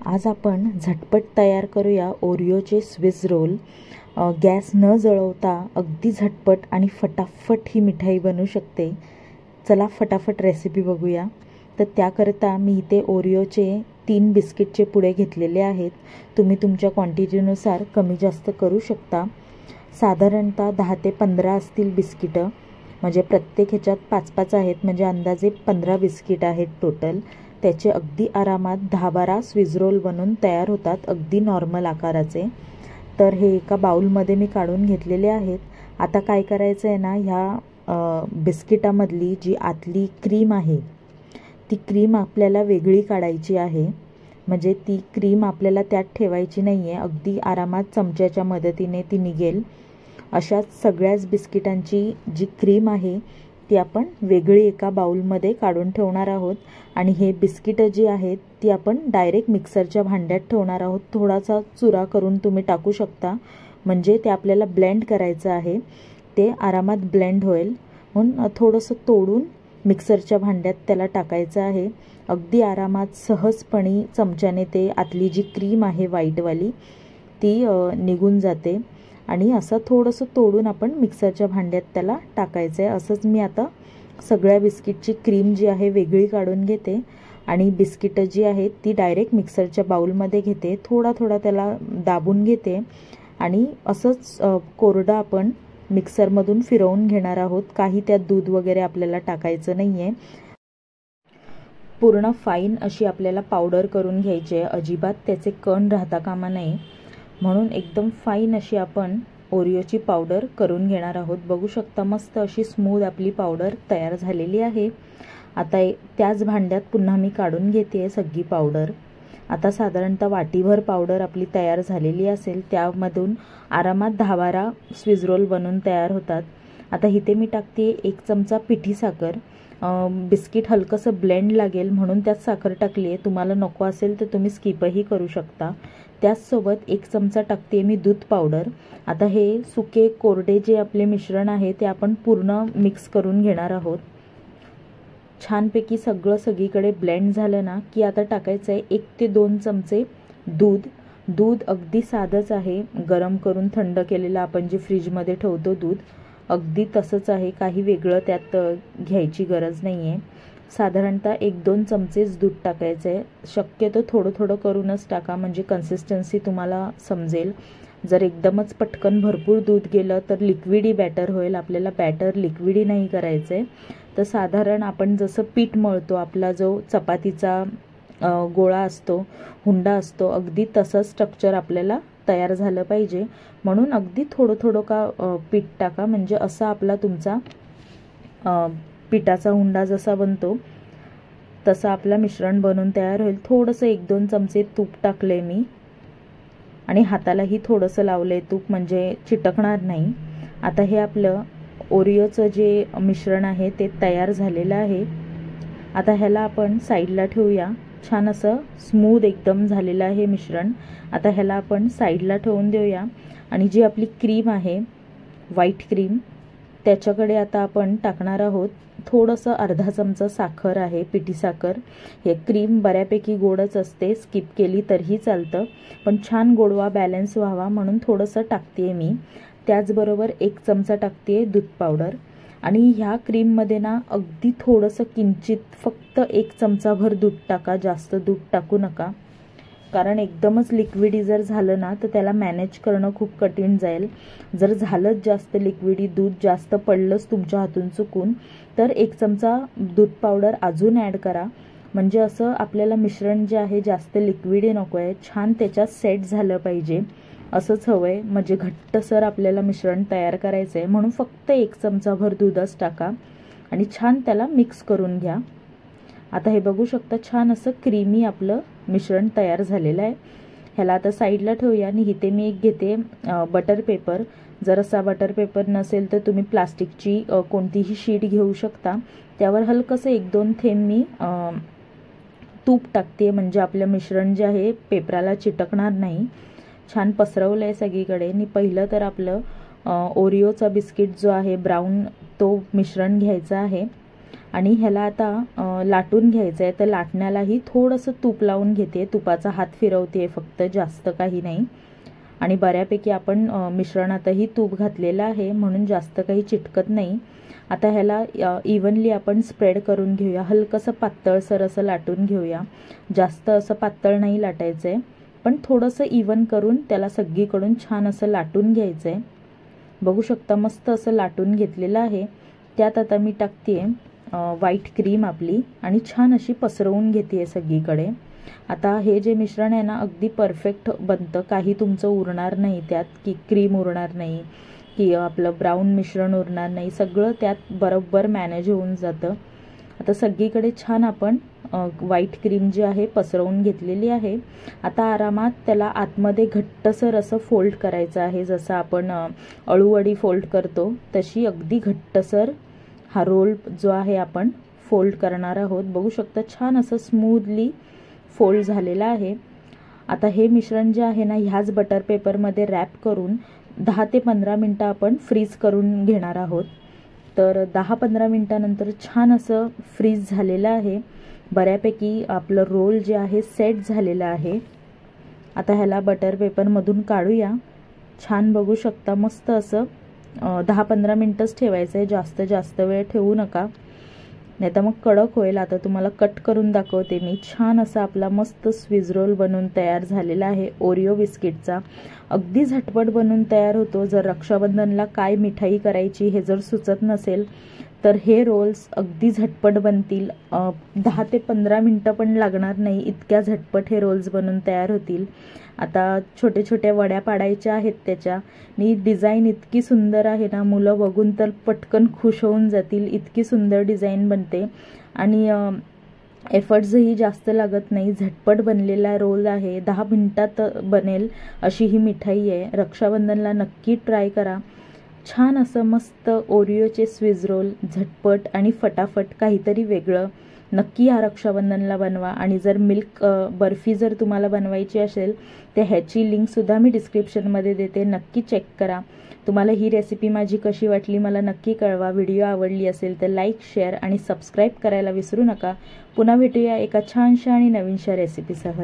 आज आपण झटपट तयार करूया ओरिओचे स्विस रोल। गॅस न जळवता अगदी झटपट आणि फटाफट ही मिठाई बनू शकते। चला फटाफट रेसिपी बघूया। तर त्याकरता मी इथे ओरिओचे 3 बिस्किटचे पुडे घेतलेले आहेत। तुम्ही तुमच्या क्वांटिटीनुसार कमी जास्त करू शकता। साधारणतः 10 ते 15 असतील बिस्किट, म्हणजे प्रत्येक ह्याच्यात 5-5 आहेत, म्हणजे अंदाजे 15 बिस्किट आहेत टोटल। त्याचे अगदी आरामात 10-12 स्विस रोल बनून तयार होतात, अगदी नॉर्मल आकाराचे। तर हे एका बाउलमध्ये मी काढून घेतलेले आहेत। आता काय करायचं आहे ना, ह्या बिस्किटामधली जी आतली क्रीम आहे ती क्रीम आपल्याला वेगळी काढायची आहे। म्हणजे ती क्रीम आपल्याला त्यात ठेवायची नाही आहे, अगदी आरामात चमच्याच्या मदतीने ती निघेल। अशाच सगळ्याच बिस्किटांची जी क्रीम आहे ती आपण वेगळी एका बाउलमध्ये काढून ठेवणार आहोत। आणि हे बिस्किट जी आहेत ती आपण डायरेक्ट मिक्सरच्या भांड्यात ठेवणार आहोत। थोडासा चुरा करून तुम्ही टाकू शकता, म्हणजे ते आपल्याला ब्लेंड करायचं आहे, ते आरामात ब्लेंड होईल। म्हणून थोडंसं तोडून मिक्सरच्या भांड्यात त्याला टाकायचं आहे। अगदी आरामात सहजपणे चमच्याने ते आतली जी क्रीम आहे व्हाईटवाली ती निघून जाते। आणि असं थोडंसं तोडून आपण मिक्सरच्या भांड्यात त्याला टाकायचं आहे। असंच मी आता सगळ्या बिस्किटची क्रीम जी आहे वेगळी काढून घेते आणि बिस्किट जी आहेत ती डायरेक्ट मिक्सरच्या बाउलमध्ये घेते। थोडा थोडा त्याला दाबून घेते आणि असंच कोरडं आपण मिक्सरमधून फिरवून घेणार आहोत। काही त्यात दूध वगैरे आपल्याला टाकायचं नाही आहे। पूर्ण फाईन अशी आपल्याला पावडर करून घ्यायची आहे, अजिबात त्याचे कण राहता कामा नये। म्हणून एकदम फाईन अशी आपण ओरिओची पावडर करून घेणार आहोत। बघू शकता मस्त अशी स्मूथ आपली पावडर तयार झालेली आहे। आता त्याच भांड्यात पुन्हा मी काढून घेते सगळी पावडर। आता साधारणतः वाटीभर पावडर आपली तयार झालेली असेल, त्यामधून आरामात 10-12 स्विस रोल बनून तयार होतात। आता इथे मी टाकते 1 चमचा पिठी साखर। बिस्किट हलकंसं ब्लेंड लागेल म्हणून त्यात साखर टाकली आहे। तुम्हाला नको असेल तर तुम्ही स्किपही करू शकता। त्याचसोबत 1 चमचा टाकते मी दूध पावडर। आता हे सुके कोरडे जे आपले मिश्रण आहे ते आपण पूर्ण मिक्स करून घेणार आहोत। छानपैकी सगळं सगळीकडे ब्लेंड झालं ना की आता टाकायचं आहे 1 ते 2 चमचे दूध। दूध अगदी साधंच आहे, गरम करून थंड केलेलं आपण जे फ्रीजमध्ये ठेवतो दूध, अगदी तसंच आहे, काही वेगळं त्यात घ्यायची गरज नाही आहे। साधारणतः 1-2 चमचेच दूध टाकायचं आहे। शक्यतो थोडं थोडं करूनच टाका, म्हणजे कन्सिस्टन्सी तुम्हाला समजेल। जर एकदमच पटकन भरपूर दूध गेलं तर लिक्विडी बॅटर होईल, आपल्याला बॅटर लिक्विडी नाही करायचं आहे। तर साधारण आपण जसं पीठ मळतो, आपला जो चपातीचा गोळा असतो, हुंडा असतो, अगदी तसं स्ट्रक्चर आपल्याला तयार झालं पाहिजे। म्हणून अगदी थोडं थोडं का पीठ टाका, म्हणजे असा आपला तुमचा पिठाचा हुंडा जसा बनतो तसा आपला मिश्रण बनून तयार होईल। थोडंसं 1-2 चमचे तूप टाकले मी आणि हातालाही थोडंसं लावलंय तूप, म्हणजे चिटकणार नाही। आता हे आपलं ओरिओचं जे मिश्रण आहे ते तयार झालेलं आहे। आता ह्याला आपण साईडला ठेवूया। छान असं स्मूथ एकदम झालेलं आहे मिश्रण। आता ह्याला आपण साईडला ठेवून देऊया आणि जी आपली क्रीम आहे व्हाईट क्रीम त्याच्याकडे आता आपण टाकणार आहोत थोडंसं अर्धा चमचा साखर आहे, पिठी साखर। हे क्रीम बऱ्यापैकी गोडच असते, स्किप केली तरीही चालतं, पण छान गोडवा बॅलन्स व्हावा म्हणून थोडंसं टाकते मी। त्याचबरोबर 1 चमचा टाकते दूध पावडर। आणि ह्या क्रीममध्ये ना अगदी थोडंसं किंचित फक्त 1 चमचाभर दूध टाका, जास्त दूध टाकू नका, कारण एकदमच लिक्विडी जर झालं ना तर त्याला मॅनेज करणं खूप कठीण जाईल। जर झालंच जास्त लिक्विडी, दूध जास्त पडलंच तुमच्या हातून चुकून, तर 1 चमचा दूध पावडर अजून ॲड करा। म्हणजे असं आपल्याला मिश्रण जे आहे जास्त लिक्विडी नको आहे, छान त्याच्यात सेट झालं पाहिजे असंच हवं आहे। म्हणजे घट्टसर आपल्याला मिश्रण तयार करायचं आहे, म्हणून फक्त 1 चमचाभर दूधच टाका आणि छान त्याला मिक्स करून घ्या। आता हे बघू शकता छान असं क्रीमी आपलं मिश्रण तयार झालेलं आहे। ह्याला आता साईडला ठेवूया आणि इथे मी एक घेते बटर पेपर। जर असा बटर पेपर नसेल तर तुम्ही प्लास्टिकची कोणतीही शीट घेऊ शकता। त्यावर हलकंसं 1-2 थेंब मी तूप टाकते, म्हणजे आपलं मिश्रण जे आहे पेपराला चिटकणार नाही। छान पसरवलं आहे सगळीकडे। आणि पहिलं तर आपलं ओरिओचा बिस्किट जो आहे ब्राऊन, तो मिश्रण घ्यायचा आहे आणि ह्याला आता लाटून घ्यायचं आहे. तर लाटण्यालाही थोडंसं तूप लावून घेते, तुपाचा हात फिरवते फक्त, जास्त काही नाही. आणि बऱ्यापैकी आपण मिश्रणातही तूप घातलेलं आहे म्हणून जास्त काही चिटकत नाही. आता ह्याला इव्हनली आपण स्प्रेड करून घेऊया, हलकंसं पातळसर असं लाटून घेऊया. जास्त असं पातळ नाही लाटायचं आहे, पण थोडंसं इव्हन करून त्याला सगळीकडून छान असं लाटून घ्यायचं आहे. बघू शकता मस्त असं लाटून घेतलेलं आहे. त्यात आता मी टाकते व्हाईट क्रीम आपली आणि छान अशी पसरवून घेते सगळीकडे. आता हे जे मिश्रण आहे ना अगदी परफेक्ट बनतं, काही तुमचं उरणार नाही त्यात, की क्रीम उरणार नाही की आपलं ब्राऊन मिश्रण उरणार नाही, सगळं त्यात बरोबर मॅनेज होऊन जातं. आता सगळीकडे छान आपण व्हाईट क्रीम जी आहे पसरवून घेतलेली आहे. आता आरामात त्याला आतमध्ये घट्टसर असं फोल्ड करायचं आहे, जसं आपण अळूवडी फोल्ड करतो तशी अगदी घट्टसर हा रोल जो आहे आपण फोल्ड करणार आहोत. बघू शकता छान असं स्मूथली फोल्ड झालेला आहे. आता हे मिश्रण जे आहे ना ह्याच बटर पेपरमध्ये रॅप करून 10 ते 15 मिनटं आपण फ्रीज करून घेणार आहोत. तर 10-15 मिनटानंतर छान असं फ्रीज झालेलं आहे. बऱ्यापैकी आपलं रोल जे आहे सेट झालेलं आहे. आता ह्याला बटर पेपरमधून काढूया. छान बघू शकता मस्त असं 10-15 मिनटंच ठेवायचं आहे, जास्त वेळ ठेवू नका, नाही तर मग कडक होईल. आता तुम्हाला कट करून दाखवते मी. छान असा आपला मस्त स्विस रोल बनून तयार झालेला आहे ओरिओ बिस्किटचा. अगदी झटपट बनून तयार होतो. जर रक्षाबंधनला काय मिठाई करायची हे जर सुचत नसेल तर हे रोल्स अगदी झटपट बनतील. 10 ते 15 मिनटं पण लागणार नाही, इतक्या झटपट हे रोल्स बनून तयार होतील. आता छोटे छोटे वड्या पाडायच्या आहेत त्याच्या. आणि डिझाईन इतकी सुंदर आहे ना, मुलं बघून तर पटकन खुश होऊन जातील, इतकी सुंदर डिझाईन बनते. आणि एफर्ट्सही जास्त लागत नाही, झटपट बनलेला रोल आहे. 10 मिनिटात बनेल अशी ही मिठाई आहे. रक्षाबंधनला नक्की ट्राय करा. छान असं मस्त ओरिओचे स्विस रोल, झटपट आणि फटाफट काहीतरी वेगळं. नक्की या रक्षाबंधनला बनवा. आणि जर मिल्क बर्फी जर तुम्हाला बनवायची असेल तर ह्याची लिंकसुद्धा मी डिस्क्रिप्शनमध्ये देते, नक्की चेक करा. तुम्हाला ही रेसिपी माझी कशी वाटली मला नक्की कळवा. व्हिडिओ आवडली असेल तर लाईक, शेअर आणि सबस्क्राईब करायला विसरू नका. पुन्हा भेटूया एका छानशा आणि नवीनशा रेसिपीसह.